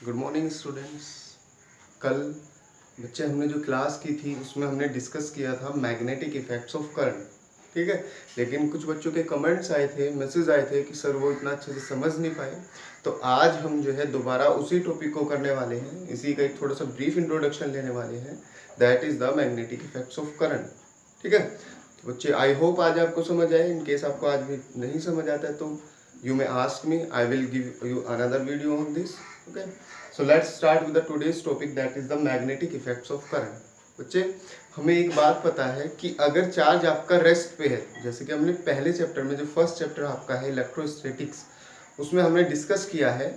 Good morning students. कल बच्चे हमने जो क्लास की थी उसमें हमने डिस्कस किया था मैग्नेटिक इफेक्ट्स ऑफ करंट, ठीक है। लेकिन कुछ बच्चों के कमेंट्स आए थे, मैसेज आए थे कि सर वो इतना अच्छे से समझ नहीं पाए। तो आज हम जो है दोबारा उसी टॉपिक को करने वाले हैं, इसी का एक थोड़ा सा ब्रीफ इंट्रोडक्शन लेने वाले हैं। That is the magnetic effects of current, ठीक है। तो बच्चे आई होप आज आपको समझ आए। इन केस आपको आज भी नहीं समझ आता है तो you may ask me, I will give you another video on this. Okay, so let's start with the today's topic, that is the magnetic effects of current. बच्चे हमें एक बात पता है कि अगर चार्ज आपका रेस्ट पे है, जैसे कि हमने पहले चैप्टर में जो फर्स्ट चैप्टर आपका है इलेक्ट्रोस्टैटिक्स, उसमें हमने डिस्कस किया है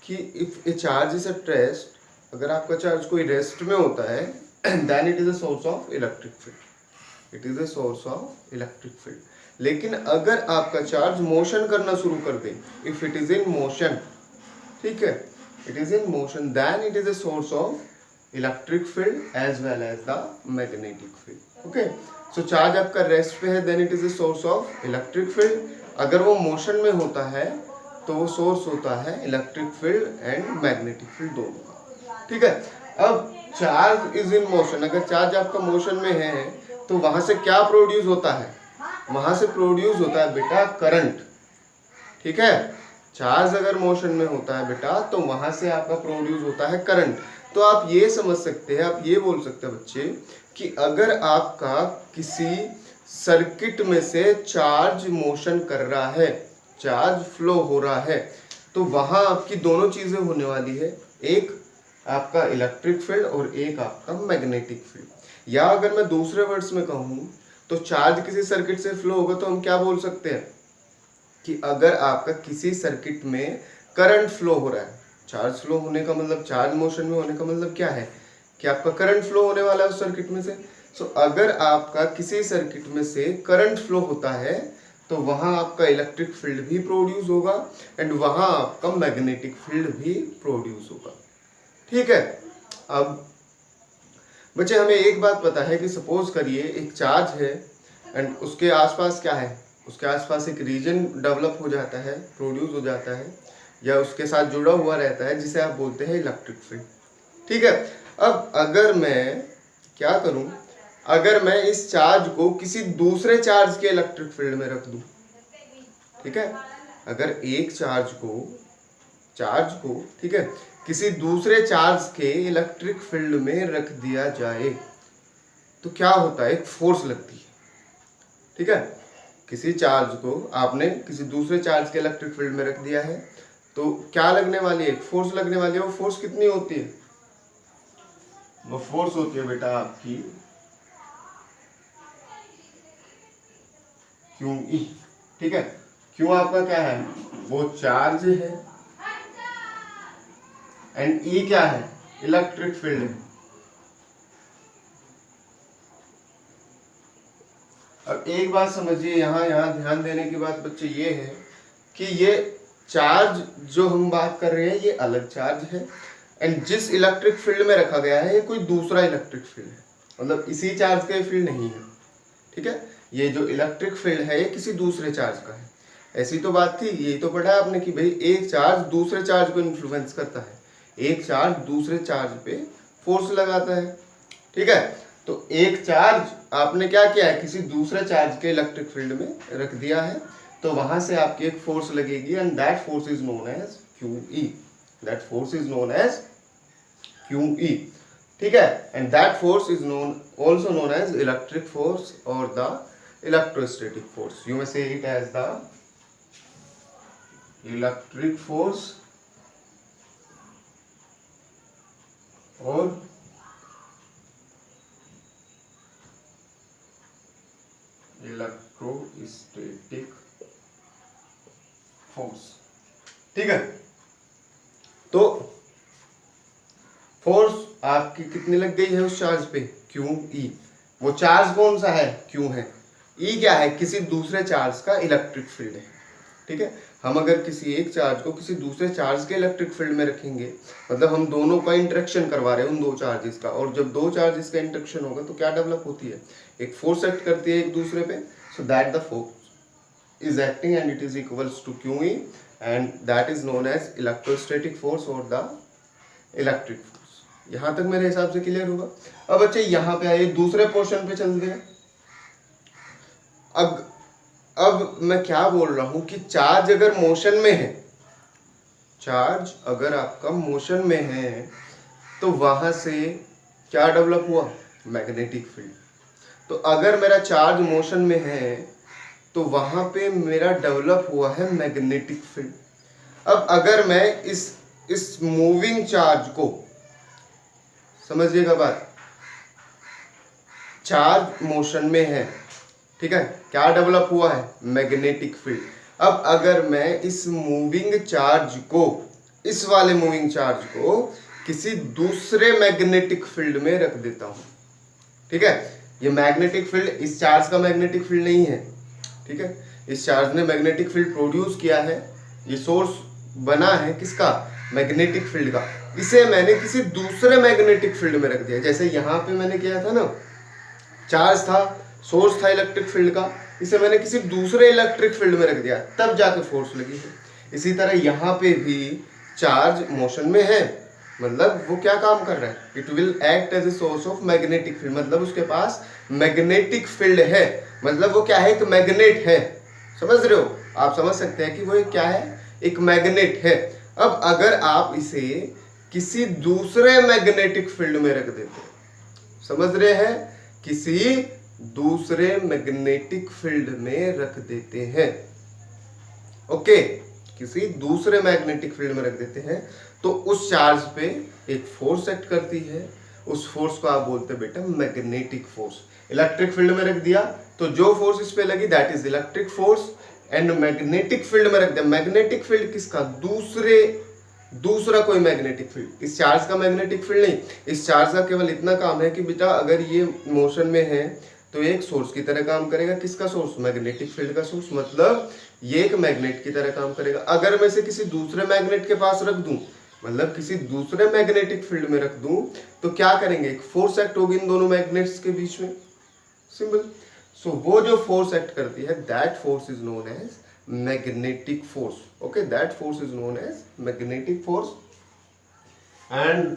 कि if a charge is at rest, अगर आपका चार्ज कोई रेस्ट में होता है then it is a source of electric field, it is a source of electric field. लेकिन अगर आपका चार्ज मोशन करना शुरू कर दे, if it is in motion, ठीक है, it is in motion, then it is a source of electric field as well as the magnetic field. Okay, so charge आपका रेस्ट पे है, then it is a source of electric field. अगर वो motion में होता है तो वो सोर्स होता है electric field and magnetic field दोनों का, ठीक है। अब चार्ज इज इन मोशन, अगर चार्ज आपका मोशन में है तो वहां से क्या प्रोड्यूस होता है? वहां से प्रोड्यूस होता है बेटा करंट, ठीक है। चार्ज अगर मोशन में होता है बेटा तो वहां से आपका प्रोड्यूस होता है करंट। तो आप ये समझ सकते हैं, आप ये बोल सकते हैं बच्चे कि अगर आपका किसी सर्किट में से चार्ज मोशन कर रहा है, चार्ज फ्लो हो रहा है, तो वहां आपकी दोनों चीजें होने वाली है, एक आपका इलेक्ट्रिक फील्ड और एक आपका मैग्नेटिक फील्ड। या अगर मैं दूसरे वर्ड्स में कहूँ तो चार्ज किसी सर्किट से फ्लो होगा तो हम क्या बोल सकते हैं कि अगर आपका किसी सर्किट में करंट फ्लो हो रहा है, चार्ज फ्लो होने का मतलब, चार्ज मोशन में होने का मतलब क्या है कि आपका करंट फ्लो होने वाला है उस सर्किट में से। सो अगर आपका किसी सर्किट में से करंट फ्लो होता है तो वहां आपका इलेक्ट्रिक फील्ड भी प्रोड्यूस होगा एंड वहां आपका मैग्नेटिक फील्ड भी प्रोड्यूस होगा, ठीक है। अब बच्चे हमें एक बात पता है कि सपोज करिए एक चार्ज है एंड उसके आसपास क्या है, उसके आसपास एक रीजन डेवलप हो जाता है, प्रोड्यूस हो जाता है या उसके साथ जुड़ा हुआ रहता है, जिसे आप बोलते हैं इलेक्ट्रिक फील्ड, ठीक है। अब अगर मैं क्या करूं, अगर मैं इस चार्ज को किसी दूसरे चार्ज के इलेक्ट्रिक फील्ड में रख दूं, ठीक है, अगर एक चार्ज को ठीक है किसी दूसरे चार्ज के इलेक्ट्रिक फील्ड में रख दिया जाए तो क्या होता है, एक फोर्स लगती है, ठीक है। किसी चार्ज को आपने किसी दूसरे चार्ज के इलेक्ट्रिक फील्ड में रख दिया है तो क्या लगने वाली है, एक फोर्स लगने वाली है। वो फोर्स कितनी होती है? वो फोर्स होती है बेटा आपकी क्यू ई, ठीक है। क्यू आपका क्या है, वो चार्ज है एंड ई क्या है, इलेक्ट्रिक फील्ड है। अब एक बात समझिए, यहाँ ध्यान देने की बात बच्चे ये है कि ये चार्ज जो हम बात कर रहे हैं ये अलग चार्ज है एंड जिस इलेक्ट्रिक फील्ड में रखा गया है ये कोई दूसरा इलेक्ट्रिक फील्ड है, मतलब इसी चार्ज का फील्ड नहीं है, ठीक है। ये जो इलेक्ट्रिक फील्ड है ये किसी दूसरे चार्ज का है। ऐसी तो बात थी, यही तो पढ़ा आपने कि भाई एक चार्ज दूसरे चार्ज को इन्फ्लुएंस करता है, एक चार्ज दूसरे चार्ज पे फोर्स लगाता है, ठीक है। तो एक चार्ज आपने क्या किया है, किसी दूसरे चार्ज के इलेक्ट्रिक फील्ड में रख दिया है तो वहां से आपकी एक फोर्स लगेगी and that force is known as Q E, that force is known as Q E, ठीक है। And that force is known also known as electric force और the electrostatic force. You may say it as the electric force और electrostatic force, ठीक है। तो force आपकी कितनी लग गई है उस चार्ज पे, क्यू ई। वो चार्ज कौन सा है, क्यू है। ई क्या है, किसी दूसरे चार्ज का इलेक्ट्रिक फील्ड है, ठीक है। हम अगर किसी एक चार्ज को किसी दूसरे चार्ज के इलेक्ट्रिक फील्ड में रखेंगे, मतलब हम दोनों का इंटरेक्शन करवा रहे हैं उन दो चार्जेस का, और जब दो चार्जेस का इंटरेक्शन होगा तो क्या डेवलप होती है, एक फोर्स एक्ट करती है एक दूसरे पे। So that the force is acting and it is equals to Q E and that is known as electrostatic force और द इलेक्ट्रिक फोर्स। यहां तक मेरे हिसाब से क्लियर होगा। अब बच्चे यहाँ पे आइए, दूसरे पोर्शन पे चलते हैं। अब मैं क्या बोल रहा हूं कि चार्ज अगर मोशन में है, चार्ज अगर आपका मोशन में है तो वहां से क्या डेवलप हुआ, मैग्नेटिक फील्ड। तो अगर मेरा चार्ज मोशन में है तो वहां पे मेरा डेवलप हुआ है मैग्नेटिक फील्ड। अब अगर मैं इस मूविंग चार्ज को, समझिएगा बात, चार्ज मोशन में है, ठीक है, क्या डेवलप हुआ है, मैग्नेटिक फील्ड। अब अगर मैं इस मूविंग चार्ज को, इस वाले मूविंग चार्ज को किसी दूसरे मैग्नेटिक फील्ड में रख देता हूं, ठीक है, ये मैग्नेटिक फील्ड इस चार्ज का मैग्नेटिक फील्ड नहीं है, ठीक है, इस चार्ज ने मैग्नेटिक फील्ड प्रोड्यूस किया है, ये सोर्स बना है किसका, मैग्नेटिक फील्ड का। इसे मैंने किसी दूसरे मैग्नेटिक फील्ड में रख दिया। जैसे यहाँ पे मैंने किया था ना, चार्ज था, सोर्स था इलेक्ट्रिक फील्ड का, इसे मैंने किसी दूसरे इलेक्ट्रिक फील्ड में रख दिया, तब जाके फोर्स लगी है। इसी तरह यहाँ पे भी चार्ज मोशन में है, मतलब वो क्या काम कर रहा है, it will act as a source of magnetic field, मतलब उसके पास मैग्नेटिक फील्ड है, मतलब वो क्या है, एक मैग्नेट है। समझ रहे हो, आप समझ सकते हैं कि वो क्या है, एक मैग्नेट है। अब अगर आप इसे किसी दूसरे मैग्नेटिक फील्ड में रख देते, समझ रहे हैं, किसी दूसरे मैग्नेटिक फील्ड में रख देते हैं, ओके, किसी दूसरे मैग्नेटिक फील्ड में रख देते हैं, तो उस चार्ज पे एक फोर्स एक्ट करती है, उस फोर्स को आप बोलते हैं बेटा मैग्नेटिक फोर्स। इलेक्ट्रिक फील्ड में रख दिया तो जो फोर्स इस पे लगी that is electric force, and magnetic field में रख दिया, मैग्नेटिक फील्ड किसका, दूसरा कोई मैग्नेटिक फील्ड, इस चार्ज का मैग्नेटिक फील्ड नहीं। इस चार्ज का केवल इतना काम है कि बेटा अगर ये मोशन में है तो एक सोर्स की तरह काम करेगा, किसका सोर्स, मैग्नेटिक फील्ड का सोर्स, मतलब ये एक मैग्नेट की तरह काम करेगा। अगर मैं इसे किसी दूसरे मैग्नेट के पास रख दूं, मतलब किसी दूसरे मैग्नेटिक फील्ड में रख दूं, तो क्या करेंगे, एक फोर्स एक्ट होगी इन दोनों मैग्नेट्स के बीच में, सिंपल। सो वो जो फोर्स एक्ट करती है that force is known as magnetic force, okay, that force is known as magnetic force, and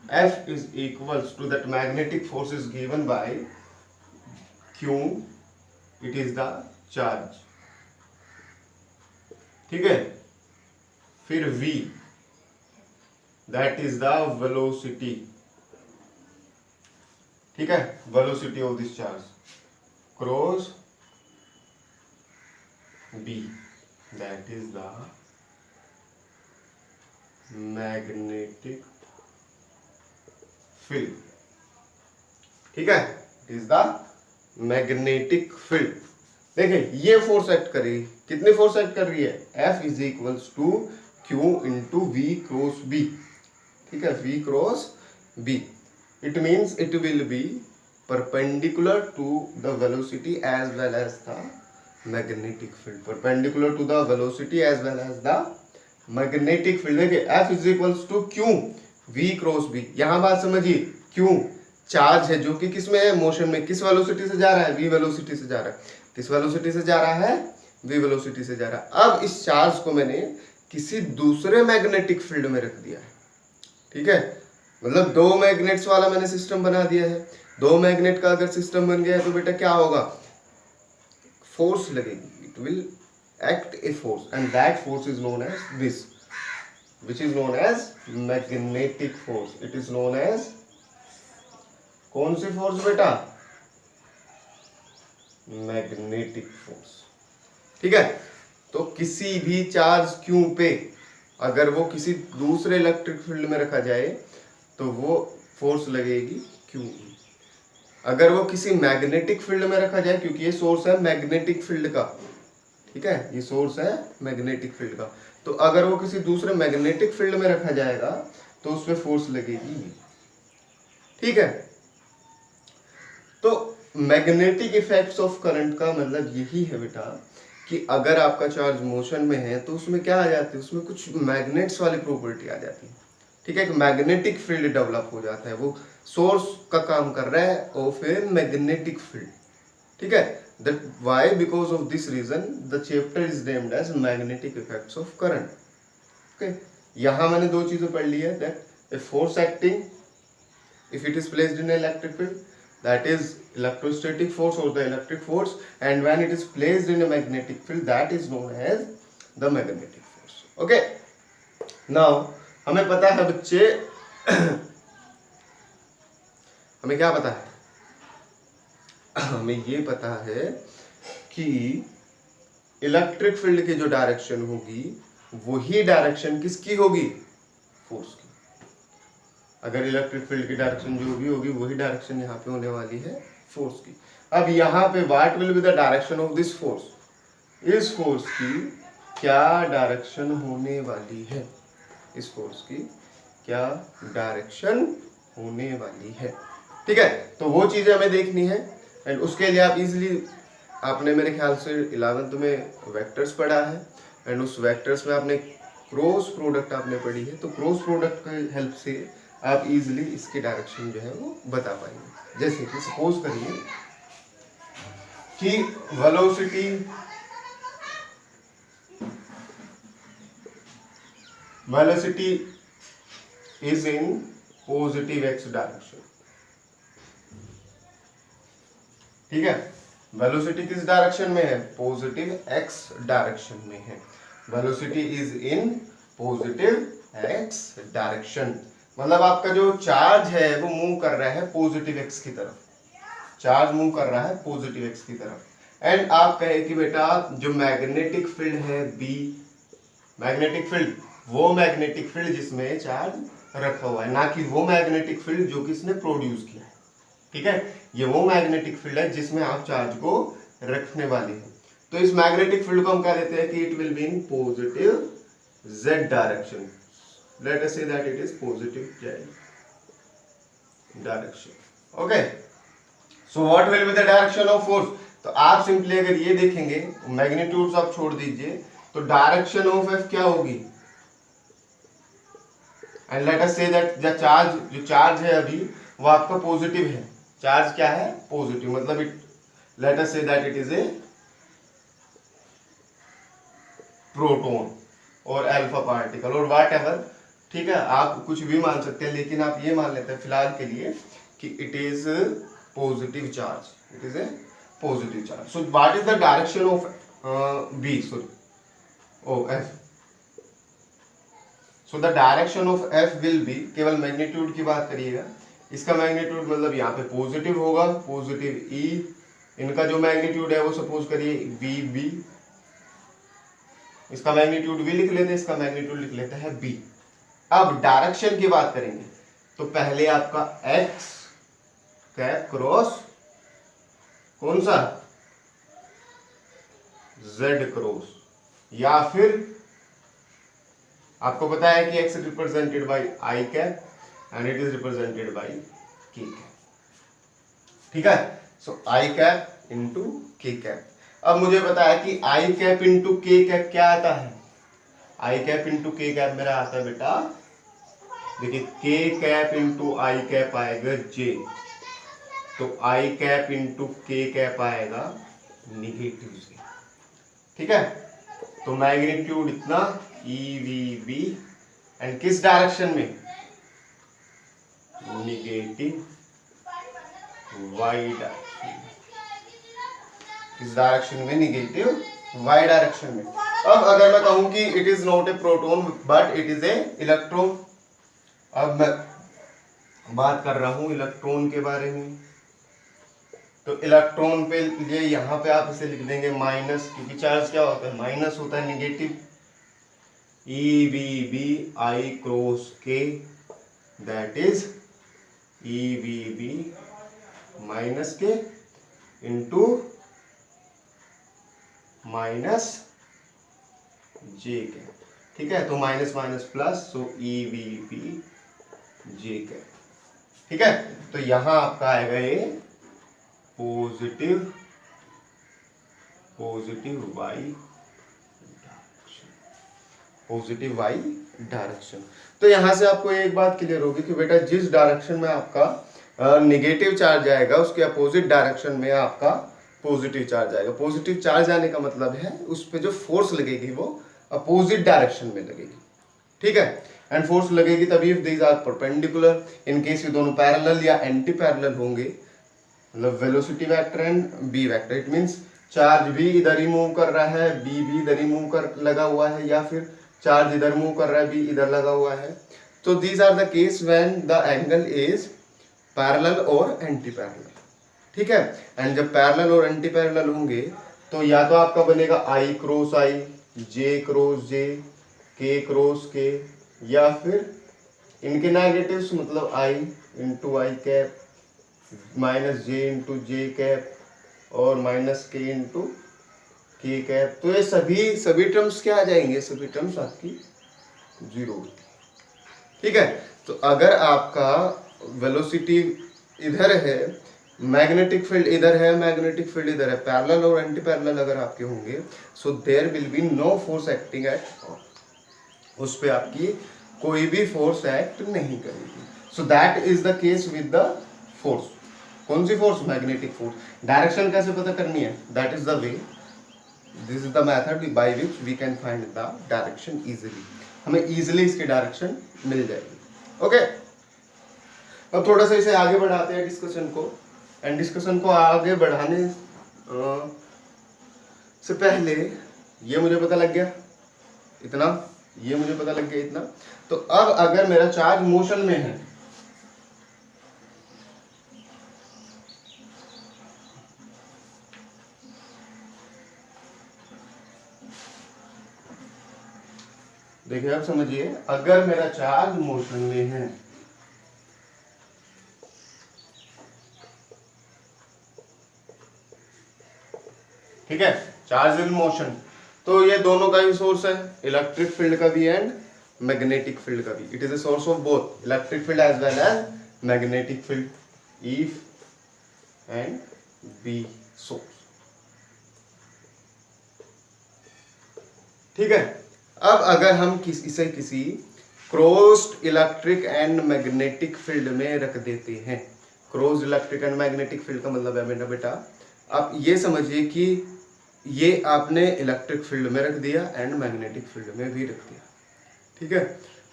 F is equals to that magnetic force is given by Q, it is the charge, ठीक है, फिर V that is the velocity, ठीक है, velocity of this charge cross B, that is the magnetic field, ठीक है, it is the magnetic field। देखिए ये force act कर रही है, कितनी फोर्स एक्ट कर रही है, F is equals to Q into V cross B, ठीक है, V cross B, it means it will be perpendicular to the velocity as well as the magnetic field, perpendicular to the velocity as well as the magnetic field. देखिए F is equals to Q V cross B, यहां बात समझिए, Q charge है जो कि किस में है, मोशन में, किस वेलोसिटी से जा रहा है, V वेलोसिटी से जा रहा है, किस वेलोसिटी से जा रहा है, V वेलोसिटी से जा रहा है। अब इस चार्ज को मैंने किसी दूसरे मैग्नेटिक फील्ड में रख दिया है, ठीक है, मतलब दो मैग्नेट्स वाला मैंने सिस्टम बना दिया है। दो मैग्नेट का अगर सिस्टम बन गया है तो बेटा क्या होगा, फोर्स लगेगी, it will act a force, and that force is known as this, which is known as magnetic force, it is known as कौन सी फोर्स बेटा, मैग्नेटिक फोर्स, ठीक है। तो किसी भी चार्ज Q पे अगर वो किसी दूसरे इलेक्ट्रिक फील्ड में रखा जाए तो वो फोर्स लगेगी Q। अगर वो किसी मैग्नेटिक फील्ड में रखा जाए, क्योंकि ये सोर्स है मैग्नेटिक फील्ड का, ठीक है, ये सोर्स है मैग्नेटिक फील्ड का, तो अगर वो किसी दूसरे मैग्नेटिक फील्ड में रखा जाएगा तो उस पर फोर्स लगेगी, ठीक है। तो मैग्नेटिक इफेक्ट्स ऑफ करंट का मतलब यही है बेटा कि अगर आपका चार्ज मोशन में है तो उसमें क्या आ जाती है, उसमें कुछ मैग्नेट्स वाली प्रॉपर्टी आ जाती है, ठीक है, एक मैग्नेटिक फील्ड डेवलप हो जाता है, वो सोर्स का काम कर रहा है और फिर मैग्नेटिक फील्ड, ठीक है। That why, because of this reason the chapter is named as magnetic effects of current, okay। यहाँ मैंने दो चीजें पढ़ ली है, that A force acting, if it is placed in an electric field, that is electrostatic force or the electric force, and when it is placed in a magnetic field, that is known as the magnetic force. Okay, now हमें पता है बच्चे हमें क्या पता है, हमें ये पता है कि इलेक्ट्रिक फील्ड की जो डायरेक्शन होगी वही डायरेक्शन किसकी होगी, फोर्स की। अगर इलेक्ट्रिक फील्ड की डायरेक्शन जो होगी वही डायरेक्शन यहाँ पे होने वाली है फोर्स की। अब यहाँ पे what will be the direction of this force, इस फोर्स की क्या डायरेक्शन होने वाली है, इस फोर्स की क्या डायरेक्शन होने वाली है। ठीक है, तो वो चीजें हमें देखनी है, एंड उसके लिए आप इजीली, आपने मेरे ख्याल से 11th में वेक्टर्स पढ़ा है, एंड उस वेक्टर्स में आपने क्रॉस प्रोडक्ट आपने पढ़ी है, तो क्रॉस प्रोडक्ट की हेल्प से आप इजीली इसकी डायरेक्शन जो है वो बता पाएंगे। जैसे कि सपोज करिए कि velocity is in positive x direction. ठीक है, वेलोसिटी किस डायरेक्शन में है, पॉजिटिव एक्स डायरेक्शन में है। Velocity is in positive x direction, मतलब आपका जो चार्ज है वो मूव कर रहा है पॉजिटिव एक्स की तरफ, चार्ज मूव कर रहा है पॉजिटिव एक्स की तरफ। एंड आप कहे कि बेटा जो मैग्नेटिक फील्ड है बी, मैग्नेटिक फील्ड, वो मैग्नेटिक फील्ड जिसमें चार्ज रखा हुआ है, ना कि वो मैग्नेटिक फील्ड जो किसने प्रोड्यूस किया है। ठीक है, ये वो मैग्नेटिक फील्ड है जिसमें आप चार्ज को रखने वाले हैं। तो इस मैग्नेटिक फील्ड को हम कह देते हैं कि it will be in positive z direction. Let us say that it is positive z direction. Okay. So what will be the direction of force? तो आप सिंपली अगर ये देखेंगे, मैग्नीट्यूड्स आप छोड़ दीजिए, तो डायरेक्शन ऑफ f क्या होगी, and let us say that the charge, जो चार्ज है अभी वो आपका पॉजिटिव है, चार्ज क्या है, पॉजिटिव, मतलब it, let us say that it is A proton और अल्फा पार्टिकल और व्हाट एवर। ठीक है, आप कुछ भी मान सकते हैं, लेकिन आप ये मान लेते हैं फिलहाल के लिए कि it is positive charge, it is a positive charge. So what is the direction of B, sorry O F. So the direction of F will be, केवल मैग्नीट्यूड की बात करिएगा, इसका मैग्नीट्यूड मतलब यहाँ पे पॉजिटिव होगा, पॉजिटिव ई, इनका जो मैग्नीट्यूड है वो सपोज करिए वी बी, इसका मैग्नीट्यूड वी लिख लेते हैं, इसका मैग्नीट्यूड लिख लेते हैं बी। अब डायरेक्शन की बात करेंगे तो पहले आपका एक्स कैप क्रॉस कौन सा, जेड क्रॉस, या फिर आपको पता है कि x represented by I cap and it is represented by के कैप। ठीक है, सो आई कैप इंटू के कैप। अब मुझे पता है कि आई कैप इंटू के कैप क्या आता है, आई कैप इंटू के कैप मेरा आता है बेटा, देखिए के कैप इंटू आई कैप आएगा जे, तो आई कैप इंटू के कैप आएगा निगेटिव जे। ठीक है, तो मैग्नीट्यूड इतना ई वी बी, एंड किस डायरेक्शन में, निगेटिव वाई डायरेक्शन, किस डायरेक्शन में, निगेटिव वाई डायरेक्शन में। अब अगर मैं कहूं कि it is not a proton but it is A electron, अब मैं बात कर रहा हूं इलेक्ट्रॉन के बारे में, तो इलेक्ट्रॉन पे लिए यहां पे आप इसे लिख देंगे माइनस, क्योंकि चार्ज क्या होता है, माइनस होता है, negative E V B I cross K, that is E V B minus K into minus J K. ठीक है, तो minus minus plus, so E V B J K. ठीक है, तो यहां आपका आएगा ये positive Y direction, positive Y direction. तो यहां से आपको एक बात क्लियर होगी कि बेटा जिस डायरेक्शन में आपका नेगेटिव चार्ज आएगा उसके अपोजिट डायरेक्शन में आपका पॉजिटिव चार्ज आएगा। पॉजिटिव चार्ज आने का मतलब है उस पे जो फोर्स लगेगी वो अपोजिट डायरेक्शन में लगेगी। ठीक है। एंड फोर्स लगेगी तभी if these are perpendicular. In case ये दोनों पैरेलल या एंटी पैरेलल होंगे, मतलब velocity vector and B vector, it means charge भी इधर ही मूव कर रहा है, बी भी इधर ही मूव कर लगा हुआ है, या फिर चार्ज इधर मूव कर रहा है, बी इधर लगा हुआ है। तो these are the case when the angle is parallel और एंटी पैरेलल, ठीक है। एंड जब पैरेलल और एंटी पैरेलल होंगे तो या तो आपका बनेगा आई क्रॉस आई, जे क्रॉस जे, के क्रॉस के, या फिर इनके नेगेटिव्स मतलब आई इंटू आई कैप माइनस जे इंटू जे कैप और माइनस के इंटू के कैप। तो ये सभी टर्म्स क्या आ जाएंगे, सभी टर्म्स आपकी जीरो, ठीक है। तो अगर आपका वेलोसिटी इधर है, मैग्नेटिक फील्ड इधर है, मैग्नेटिक फील्ड इधर है, पैरेलल और एंटी पैरेलल अगर आपके होंगे, so there will be no force acting at all, उस पे आपकी कोई भी फोर्स एक्ट नहीं करेगी। So that is the case with the force. कौन सी फोर्स, मैग्नेटिक फोर्स। डायरेक्शन कैसे पता करनी है, that is the way, this is the method by which we can find the direction easily, हमें इजीली इसकी डायरेक्शन मिल जाएगी। ओके, अब थोड़ा सा इसे आगे बढ़ाते हैं डिस्कशन को। एंड डिस्कशन को आगे बढ़ाने से पहले ये मुझे पता लग गया इतना, ये मुझे पता लग गया इतना। तो अब अगर मेरा चार्ज मोशन में है, देखिए अब समझिए, अगर मेरा चार्ज मोशन में है, ठीक है, चार्ज इन मोशन, तो ये दोनों का ही सोर्स है, इलेक्ट्रिक फील्ड का भी एंड मैग्नेटिक फील्ड का भी। It is a source of both electric field as well as magnetic field, if and B source, ठीक है। अब अगर हम इसे किसी crossed electric and magnetic field में रख देते हैं, crossed electric and magnetic field का मतलब है बेटा आप ये समझिए कि ये आपने इलेक्ट्रिक फील्ड में रख दिया एंड मैग्नेटिक फील्ड में भी रख दिया, ठीक है।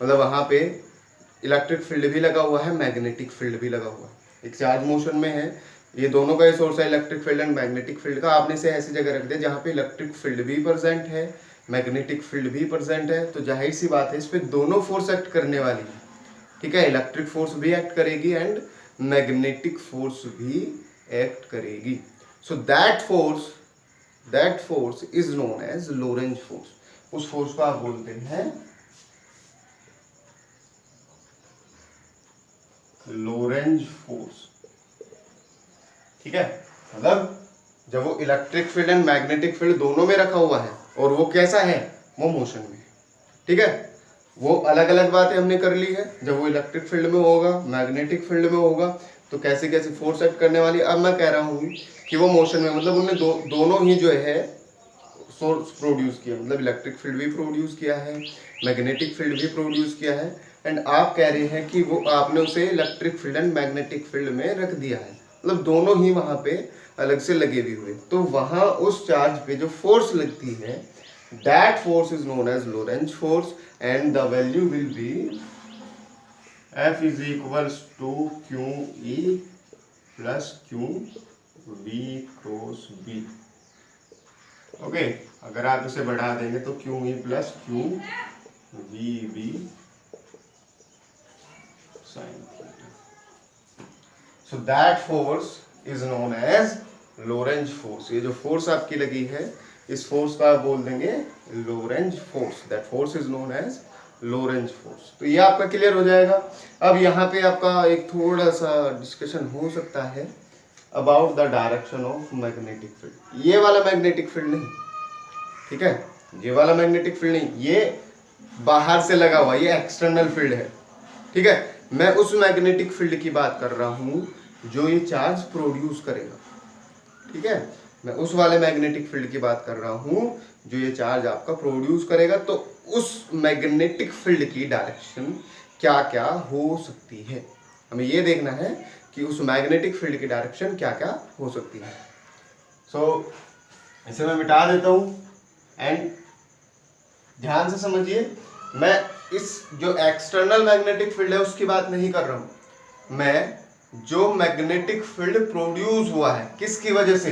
मतलब वहां पे इलेक्ट्रिक फील्ड भी लगा हुआ है, मैग्नेटिक फील्ड भी लगा हुआ है। एक चार्ज मोशन में है, ये दोनों का ही सोर्स है electric field and magnetic field का। आपने इसे ऐसी जगह रख दिया जहाँ पे इलेक्ट्रिक फील्ड भी प्रेजेंट है, मैग्नेटिक फील्ड भी प्रेजेंट है, तो जाहिर सी बात है इस पे दोनों फोर्स एक्ट करने वाली है, ठीक है। इलेक्ट्रिक फोर्स भी एक्ट करेगी एंड मैग्नेटिक फोर्स भी एक्ट करेगी। So that force is known as Lorentz force. उस फोर्स को आप बोलते हैं लोरेंज फोर्स, ठीक है। मतलब जब वो electric field and magnetic field दोनों में रखा हुआ है और वो कैसा है, वो मोशन में, ठीक है। वो अलग अलग बातें हमने कर ली है, जब वो इलेक्ट्रिक फील्ड में होगा, मैग्नेटिक फील्ड में होगा, तो कैसे कैसे फोर्स एक्ट करने वाली। अब मैं कह रहा हूँ कि वो मोशन में, मतलब उनने दोनों ही जो है सोर्स प्रोड्यूस किया, मतलब इलेक्ट्रिक फील्ड भी प्रोड्यूस किया है, मैग्नेटिक फील्ड भी प्रोड्यूस किया है, एंड आप कह रहे हैं कि वो आपने उसे electric field and magnetic field में रख दिया है, मतलब दोनों ही वहां पे अलग से लगे भी हुए। तो वहां उस चार्ज पे जो फोर्स लगती है, that force is known as Lorentz force and the value will be F is equals to QE plus QV cross B। Okay, अगर आप इसे बढ़ा देंगे तो QE plus QVB sin theta. So that force is known as Lorentz force. ये जो force आपकी लगी है, इस फोर्स का आप बोल देंगे Lorentz force. That force is known as Lorentz force. तो ये आपका क्लियर हो जाएगा। अब यहाँ पे आपका एक थोड़ा सा डिस्कशन हो सकता है about the direction of magnetic field. ये वाला मैग्नेटिक फील्ड नहीं, ठीक है, ये वाला मैग्नेटिक फील्ड नहीं, ये बाहर से लगा हुआ, ये एक्सटर्नल फील्ड है, ठीक है। मैं उस मैग्नेटिक फील्ड की बात कर रहा हूँ जो ये चार्ज प्रोड्यूस करेगा, ठीक है। मैं उस वाले मैग्नेटिक फील्ड की बात कर रहा हूँ जो ये चार्ज आपका प्रोड्यूस करेगा। तो उस मैग्नेटिक फील्ड की डायरेक्शन क्या क्या हो सकती है, हमें ये देखना है कि उस मैग्नेटिक फील्ड की डायरेक्शन क्या क्या हो सकती है। सो इसे मैं मिटा देता हूँ एंड ध्यान से समझिए। मैं इस जो एक्सटर्नल मैग्नेटिक फील्ड है उसकी बात नहीं कर रहा हूं मैं, जो मैग्नेटिक फील्ड प्रोड्यूस हुआ है किसकी वजह से,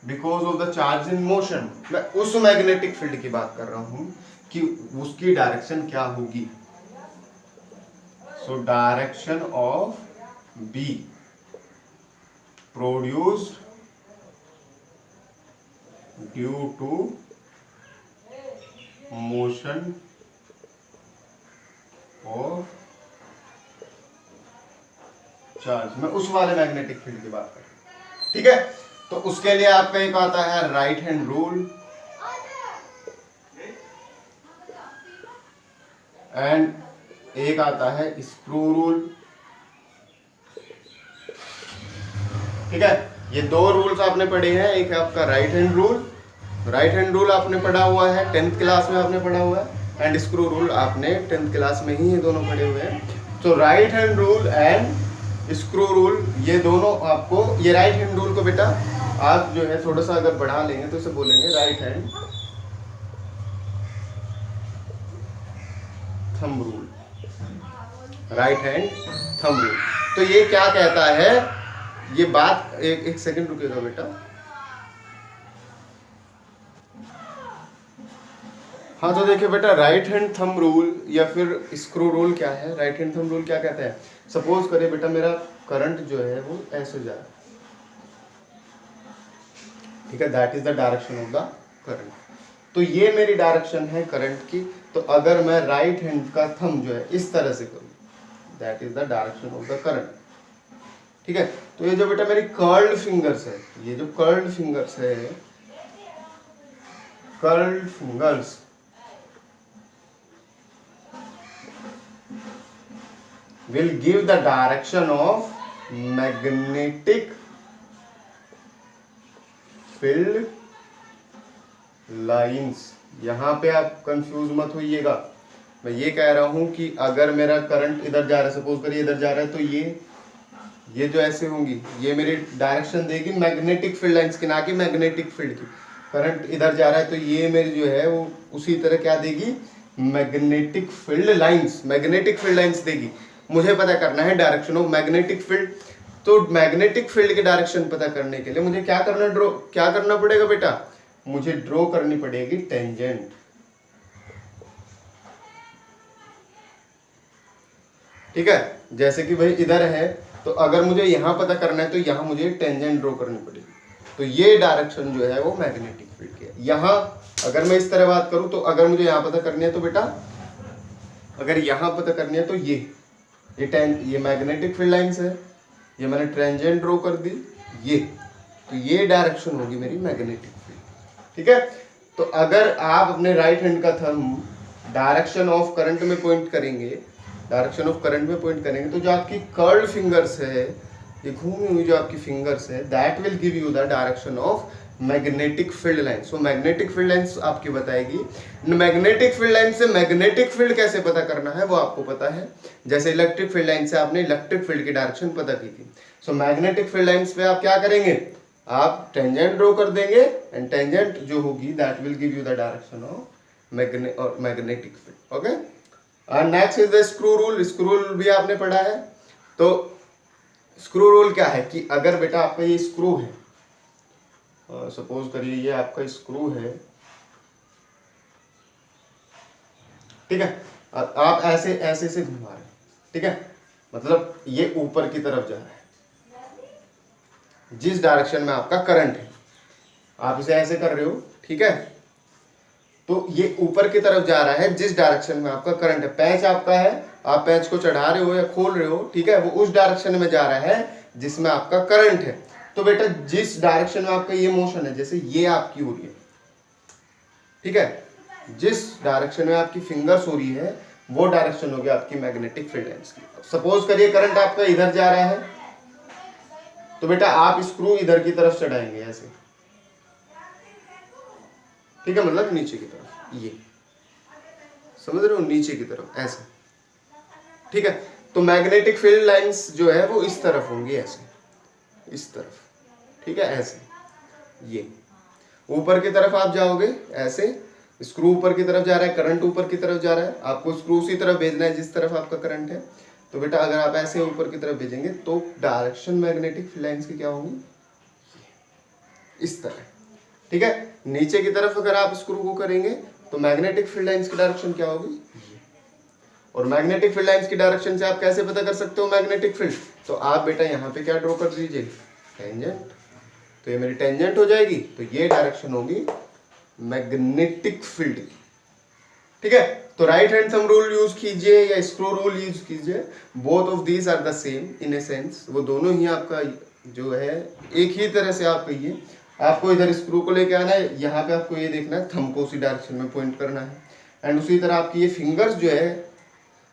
because of the charge in motion, मैं उस मैग्नेटिक फील्ड की बात कर रहा हूं कि उसकी डायरेक्शन क्या होगी। So direction of B produced due to motion of charge, मैं उस वाले मैग्नेटिक फील्ड की बात कर रहा हूं। ठीक है, तो उसके लिए आपका एक आता है राइट हैंड रूल एंड एक आता है स्क्रू रूल। ठीक है, ये दो रूल्स आपने पढ़े हैं, एक है आपका right hand rule, right hand rule आपने पढ़ा हुआ है 10th क्लास में आपने पढ़ा हुआ है, एंड स्क्रू रूल आपने 10th क्लास में ही ये दोनों पढ़े हुए हैं। तो right hand rule and screw rule ये दोनों आपको, ये राइट हैंड रूल को बेटा आप जो है थोड़ा सा अगर बढ़ा लेंगे तो इसे बोलेंगे right hand thumb rule, right hand thumb rule. तो ये क्या कहता है, ये बात एक सेकंड रुकेगा बेटा। हाँ तो देखिए बेटा, राइट हैंड थंब रूल या फिर स्क्रू रूल क्या है, राइट हैंड थंब रूल क्या कहता है। सपोज करिए बेटा मेरा करंट जो है वो ऐसे जा रहा है, ठीक है, that is the direction of the current. तो ये मेरी डायरेक्शन है करंट की, तो अगर मैं राइट हैंड का थंब जो है इस तरह से करूँ, that is the direction of the current. ठीक है, तो ये जो बेटा मेरी कर्ल्ड फिंगर्स है, ये जो कर्ल्ड फिंगर्स है, curled fingers will give the direction of magnetic field lines। यहां पे आप कंफ्यूज मत होइएगा, मैं ये कह रहा हूं कि अगर मेरा करंट इधर जा रहा है, सपोज करिए इधर जा रहा है, तो ये जो ऐसे होंगी ये मेरी डायरेक्शन देगी मैग्नेटिक फील्ड लाइंस की, ना कि मैग्नेटिक फील्ड की। करंट इधर जा रहा है तो ये मेरी जो है वो उसी तरह क्या देगी, magnetic field lines, magnetic field lines देगी। मुझे पता करना है डायरेक्शन ऑफ मैग्नेटिक फील्ड, तो मैग्नेटिक फील्ड के डायरेक्शन पता करने के लिए मुझे क्या करना पड़ेगा बेटा, मुझे ड्रॉ करनी पड़ेगी टेंजेंट। ठीक है, जैसे कि भाई इधर है, तो अगर मुझे यहां पता करना है तो यहां मुझे टेंजेंट ड्रॉ करनी पड़ेगी। तो ये डायरेक्शन जो है वो मैग्नेटिक फील्ड की है। यहां अगर मैं इस तरह बात करूं, तो अगर मुझे यहां पता करनी है तो बेटा, अगर यहां पता करनी है तो ये मैग्नेटिक फील्ड लाइंस है, ये मैंने टेंजेंट ड्रॉ कर दी, तो ये डायरेक्शन होगी मेरी मैग्नेटिक फील्ड। ठीक है, तो अगर आप अपने राइट हैंड का थंब डायरेक्शन ऑफ करंट में पॉइंट करेंगे, डायरेक्शन ऑफ करंट में पॉइंट करेंगे, तो जो आपकी कर्ल्ड फिंगर्स है, ये घूमी हुई जो आपकी फिंगर्स है, that will give you the direction of magnetic field line. So magnetic field lines आपकी बताएगी। मैग्नेटिक फील्ड लाइन से मैग्नेटिक फील्ड कैसे पता करना है वो आपको पता है, जैसे इलेक्ट्रिक फील्ड लाइन से आपने इलेक्ट्रिक फील्ड की डायरेक्शन पता की थी। सो मैग्नेटिक फील्ड लाइंस पे आप क्या करेंगे, आप टेंजेंट ड्रॉ कर देंगे, एंड टेंजेंट जो होगी that will give you the direction of magnetic field. Okay, and next is the screw rule. Screw rule भी आपने पढ़ा है। तो स्क्रू रूल क्या है कि अगर बेटा आपका ये स्क्रू है, सपोज करिए ये आपका स्क्रू है, ठीक है, आप ऐसे से घुमा रहे हैं, ठीक है, मतलब ये ऊपर की तरफ जा रहा है, जिस डायरेक्शन में आपका करंट है, आप इसे ऐसे कर रहे हो, ठीक है, तो ये ऊपर की तरफ जा रहा है जिस डायरेक्शन में आपका करंट है। पैच आपका है, आप पैच को चढ़ा रहे हो या खोल रहे हो, ठीक है, वो उस डायरेक्शन में जा रहा है जिसमें आपका करंट है। तो बेटा जिस डायरेक्शन में आपका ये मोशन है, जैसे ये आपकी हो रही है, ठीक है, जिस डायरेक्शन में आपकी फिंगर्स हो रही है वो डायरेक्शन होगी आपकी मैग्नेटिक फील्ड लाइंस की। सपोज करिए करंट आपका इधर जा रहा है, तो बेटा आप स्क्रू इधर की तरफ चढ़ाएंगे ऐसे, ठीक है, मतलब नीचे की तरफ, ये समझ रहे हो, नीचे की तरफ ऐसे, ठीक है। तो मैग्नेटिक फील्ड लाइंस जो है वो इस तरफ होंगी, ऐसे, इस तरफ, ठीक है, ऐसे, ये ऊपर की तरफ आप जाओगे ऐसे, स्क्रू ऊपर की तरफ जा रहा है, करंट ऊपर की तरफ जा रहा है, आपको स्क्रू उसी तरफ भेजना है जिस तरफ आपका करंट है। तो बेटा अगर आप ऐसे ऊपर की तरफ भेजेंगे तो डायरेक्शन मैग्नेटिक फील्ड लाइंस की क्या होगी, इस तरह। ठीक है, नीचे की तरफ अगर आप स्क्रू को करेंगे तो मैग्नेटिक फील्ड लाइंस की डायरेक्शन क्या होगी, और मैग्नेटिक फील्ड लाइंस की डायरेक्शन से आप कैसे पता कर सकते हो मैग्नेटिक फील्ड, तो आप बेटा यहाँ पे क्या ड्रॉ कर दीजिए, टेंजेंट। तो ये मेरी टेंजेंट हो जाएगी, तो ये डायरेक्शन होगी मैग्नेटिक फील्ड की। ठीक है, तो right hand thumb rule use कीजिए या स्क्रू रूल यूज कीजिए, both of these are the same in a sense. वो दोनों ही आपका जो है एक ही तरह से आप कहिए। आपको इधर स्क्रू को लेके आना है, यहाँ पे आपको ये देखना है, थंब को उसी डायरेक्शन में पॉइंट करना है, एंड उसी तरह आपकी ये फिंगर्स जो है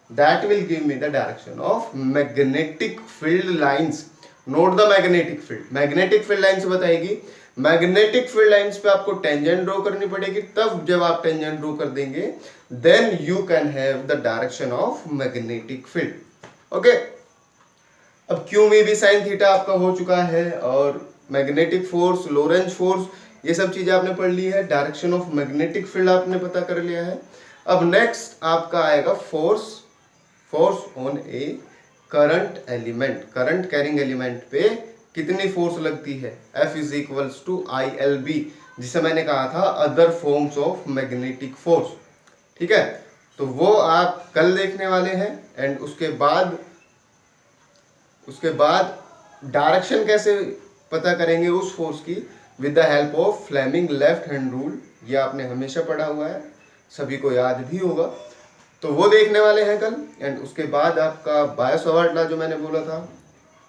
that will give me the direction of magnetic field lines. Note the magnetic field, magnetic field lines बताएगी। मैग्नेटिक फील्ड लाइंस पे आपको टेंजेंट ड्रॉ करनी पड़ेगी, तब जब आप टेंजेंट ड्रॉ कर देंगे then you can have the direction of magnetic field. Okay, अब क्यू में भी साइन थीटा आपका हो चुका है, और मैग्नेटिक फोर्स, लोरेंज फोर्स, ये सब चीजें आपने पढ़ ली है। डायरेक्शन ऑफ मैग्नेटिक फील्ड आपने पता कर लिया है। अब नेक्स्ट आपका आएगा force, force on a current element, current carrying element पे कितनी फोर्स लगती है, F is equals to ILB, जिसे मैंने कहा था other forms of magnetic force. ठीक है, तो वो आप कल देखने वाले हैं, एंड उसके बाद डायरेक्शन कैसे पता करेंगे उस फोर्स की, with the help of Fleming left hand rule. ये आपने हमेशा पढ़ा हुआ है, सभी को याद भी होगा, तो वो देखने वाले हैं कल। एंड उसके बाद आपका बायो-सवार्ट लॉ जो मैंने बोला था,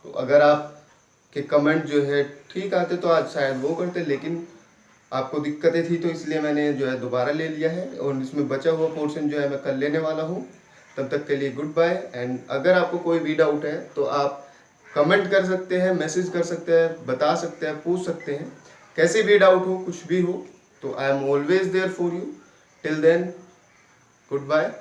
तो अगर आप के कमेंट जो है ठीक आते तो आज शायद वो करते, लेकिन आपको दिक्कतें थी तो इसलिए मैंने जो है दोबारा ले लिया है, और इसमें बचा हुआ पोर्शन जो है मैं कल लेने वाला हूँ। तब तक के लिए गुड बाय। एंड अगर आपको कोई भी डाउट है तो आप कमेंट कर सकते हैं, मैसेज कर सकते हैं, बता सकते हैं, पूछ सकते हैं, कैसे भी डाउट हो, कुछ भी हो, तो I am always there for you. Till then good bye.